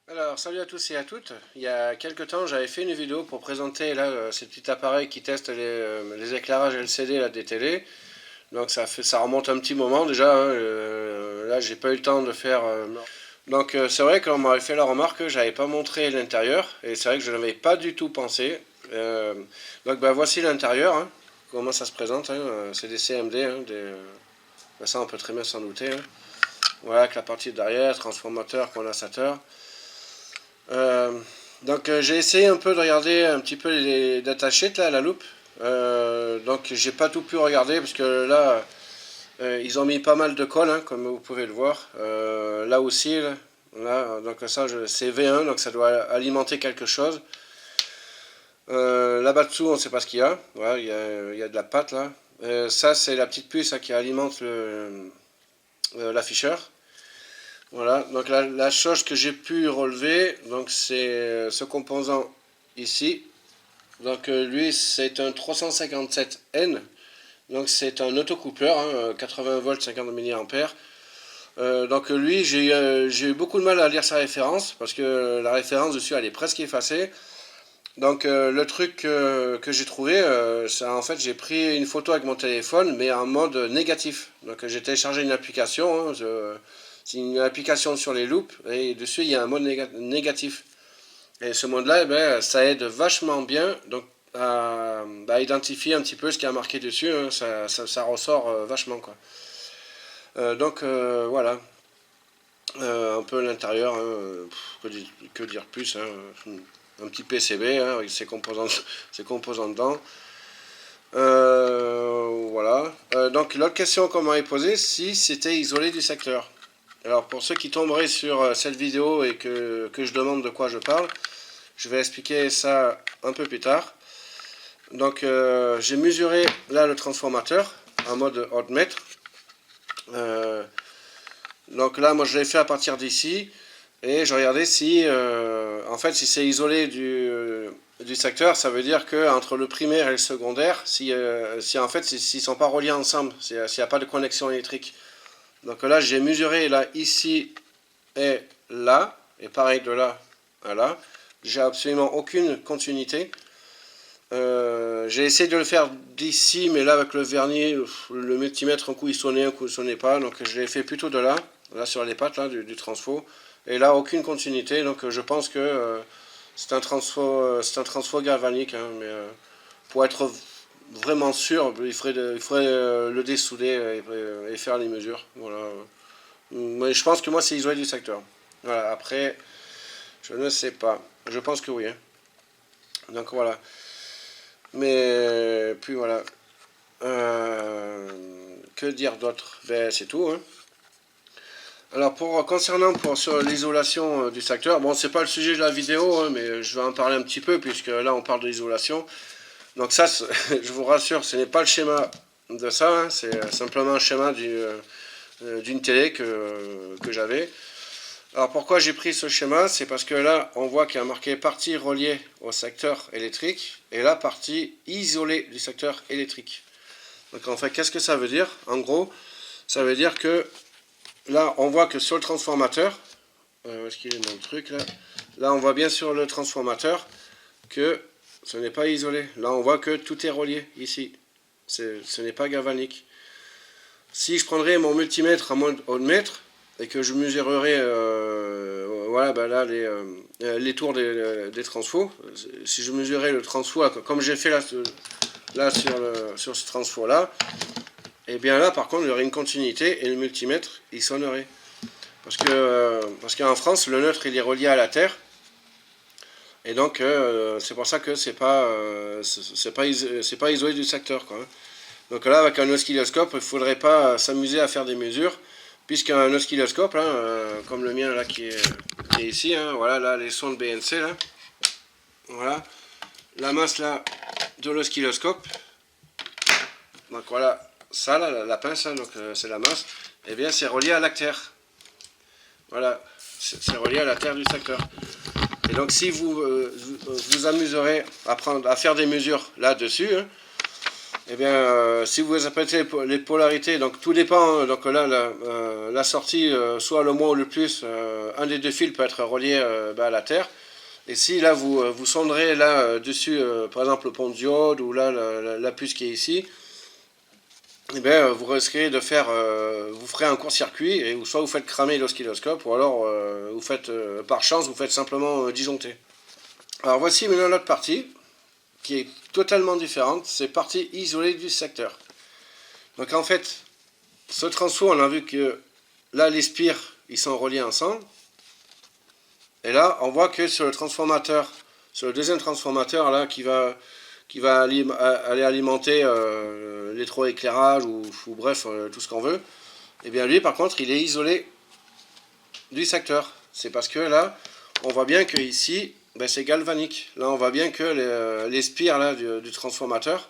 Alors, salut à tous et à toutes. Il y a quelques temps, j'avais fait une vidéo pour présenter là ce petit appareil qui teste les éclairages LCD là, des télés. Donc ça remonte un petit moment déjà, hein. Là, j'ai pas eu le temps de faire. Donc c'est vrai qu'on m'avait fait la remarque que j'avais pas montré l'intérieur et c'est vrai que je n'avais pas du tout pensé. Euh, donc bah, voici l'intérieur, hein. Comment ça se présente, hein. C'est des CMD, hein, bah, ça on peut très bien s'en douter, hein. Voilà, avec la partie derrière, transformateur, condensateur. Euh, donc j'ai essayé un peu de regarder un petit peu les datasheets là à la loupe. Donc j'ai pas tout pu regarder parce que là ils ont mis pas mal de colle, hein, comme vous pouvez le voir. Là aussi là, donc ça c'est V1 donc ça doit alimenter quelque chose. Là-bas dessous on sait pas ce qu'il y a. Voilà, il y a de la pâte là. Ça c'est la petite puce hein, qui alimente l'afficheur. Voilà, donc la chose que j'ai pu relever, donc c'est ce composant ici. Donc lui c'est un 357N, donc c'est un autocoupleur, hein, 80 volts 50 mA. Donc lui j'ai eu beaucoup de mal à lire sa référence parce que la référence dessus elle est presque effacée. Donc le truc que j'ai trouvé, c'est en fait j'ai pris une photo avec mon téléphone mais en mode négatif. Donc j'ai téléchargé une application, hein, c'est une application sur les loupes et dessus il y a un mode négatif. Et ce mode-là, eh ben, ça aide vachement bien donc, à identifier un petit peu ce qui a marqué dessus, hein, ça ressort vachement quoi. Voilà, un peu l'intérieur, hein, que dire plus, hein, un petit PCB hein, avec ses composants dedans. Voilà. Donc l'autre question qu'on m'avait posée, si c'était isolé du secteur. Alors pour ceux qui tomberaient sur cette vidéo et que je demande de quoi je parle, je vais expliquer ça un peu plus tard. Donc j'ai mesuré là le transformateur en mode odd-mètre. Donc là moi je l'ai fait à partir d'ici et je regardais si en fait si c'est isolé du secteur, ça veut dire que entre le primaire et le secondaire, si en fait s'ils sont pas reliés ensemble, s'il n'y a pas de connexion électrique. Donc là j'ai mesuré là ici et là, et pareil de là à là. J'ai absolument aucune continuité. J'ai essayé de le faire d'ici, mais là avec le vernis, le multimètre, un coup il sonnait, un coup il sonnait pas. Donc je l'ai fait plutôt de là, là sur les pattes là, du transfo. Et là aucune continuité, donc je pense que c'est un transfo galvanique, hein, mais pour être vraiment sûr, il faudrait le dessouder et faire les mesures. Voilà. Mais je pense que moi c'est isolé du secteur. Voilà, après, je ne sais pas. Je pense que oui, hein. Donc voilà. Mais puis voilà. Que dire d'autre? Ben, c'est tout, hein. Alors sur l'isolation du secteur, bon c'est pas le sujet de la vidéo, hein, mais je vais en parler un petit peu puisque là on parle de l'isolation. Donc ça, je vous rassure, ce n'est pas le schéma de ça, hein, c'est simplement un schéma d'une télé que j'avais. Alors pourquoi j'ai pris ce schéma? C'est parce que là, on voit qu'il y a marqué partie reliée au secteur électrique et là, partie isolée du secteur électrique. Donc en fait, qu'est-ce que ça veut dire? En gros, ça veut dire que là, on voit que sur le transformateur, où est-ce qu'il est mon truc là? Là, on voit bien sur le transformateur que ce n'est pas isolé. Là, on voit que tout est relié ici. Ce n'est pas galvanique. Si je prendrais mon multimètre en mode odd-mètre et que je mesurerais voilà, ben là, les tours des transfos, si je mesurais le transfo comme j'ai fait là sur ce transfo là, et bien là par contre il y aurait une continuité et le multimètre il sonnerait. Parce qu'en France le neutre il est relié à la Terre et donc c'est pour ça que c'est pas isolé du secteur quoi, hein. Donc là avec un oscilloscope il ne faudrait pas s'amuser à faire des mesures puisqu'un oscilloscope, hein, comme le mien là qui est ici, hein, voilà là les sons de BNC là, voilà la masse là de l'oscilloscope, donc voilà ça là, la pince, hein, donc c'est la masse, et eh bien c'est relié à l'actère, voilà c'est relié à la terre du secteur. Et donc si vous vous amuserez à faire des mesures là dessus, hein, Eh bien, si vous appréciez les polarités, donc tout dépend, hein, donc là, la sortie, soit le moins ou le plus, un des deux fils peut être relié à la Terre. Et si là, vous sonderez là, dessus, par exemple, le pont de diode, ou là, la puce qui est ici, eh bien, vous risquez de faire, vous ferez un court-circuit, et soit vous faites cramer l'oscilloscope, ou alors, vous faites, par chance, vous faites simplement disjoncter. Alors voici maintenant l'autre partie, qui est totalement différente, c'est partie isolée du secteur. Donc en fait, ce transfo, on a vu que là, les spires, ils sont reliés ensemble. Et là, on voit que sur le transformateur, sur le deuxième transformateur, là, qui va aller alimenter l'électroéclairage, ou bref, tout ce qu'on veut, et bien lui, par contre, il est isolé du secteur. C'est parce que là, on voit bien que ici, ben, c'est galvanique. Là, on voit bien que les spires là, du transformateur,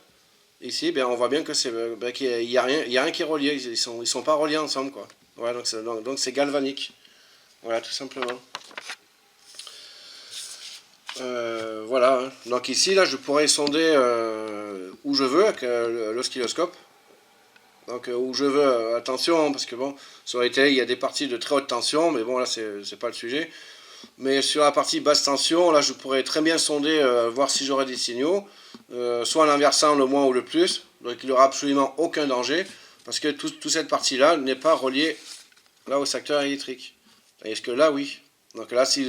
ici, ben, on voit bien que ben, qu'il y a rien qui est relié. Ils sont pas reliés ensemble, quoi. Voilà, donc c'est galvanique. Voilà, tout simplement. Voilà. Donc ici, là, je pourrais sonder où je veux avec l'oscilloscope. Donc où je veux, attention, parce que bon, sur les télé, il y a des parties de très haute tension, mais bon, là, c'est pas le sujet. Mais sur la partie basse tension, là, je pourrais très bien sonder, voir si j'aurais des signaux, soit en inversant le moins ou le plus, donc il n'y aura absolument aucun danger, parce que toute cette partie-là n'est pas reliée là au secteur électrique. Est-ce que là, oui. Donc là, si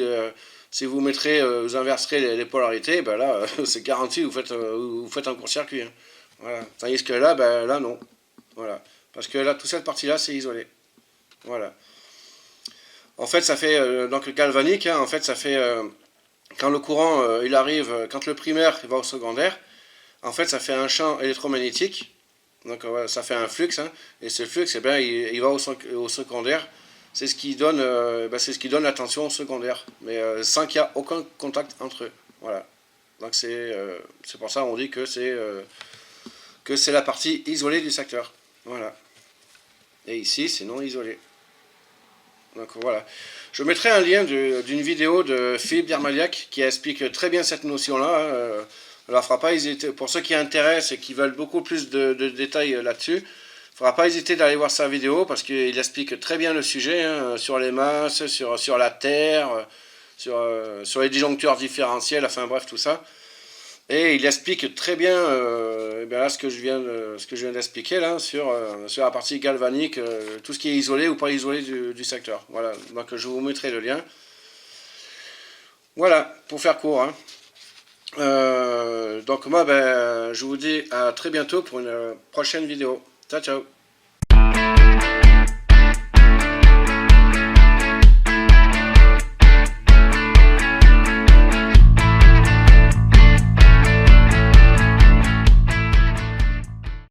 vous mettrez, vous inverserez les polarités, ben là, c'est garanti, vous faites un court-circuit. Hein. Voilà. Tandis que là, ben là, non. Voilà. Parce que là, toute cette partie-là, c'est isolé. Voilà. En fait, ça fait, donc le galvanique, hein, en fait, ça fait, quand le courant, il arrive, quand le primaire il va au secondaire, en fait, ça fait un champ électromagnétique. Donc, ça fait un flux, hein, et ce flux, eh bien, il va au secondaire. C'est ce qui donne, c'est ce qui donne la tension au secondaire, mais sans qu'il y ait aucun contact entre eux. Voilà. Donc c'est pour ça qu'on dit que c'est la partie isolée du secteur. Voilà. Et ici, c'est non isolé. Donc voilà. Je mettrai un lien d'une vidéo de Philippe Dermaliac qui explique très bien cette notion-là. Hein. Alors, fera pas hésiter, pour ceux qui intéressent et qui veulent beaucoup plus de détails là-dessus, il ne faudra pas hésiter d'aller voir sa vidéo parce qu'il explique très bien le sujet, hein, sur les masses, sur la Terre, sur les disjoncteurs différentiels, enfin bref, tout ça. Et il explique très bien, là, ce que je viens d'expliquer là, sur la partie galvanique, tout ce qui est isolé ou pas isolé du secteur. Voilà, donc je vous mettrai le lien. Voilà, pour faire court. Hein. Donc moi, je vous dis à très bientôt pour une prochaine vidéo. Ciao, ciao.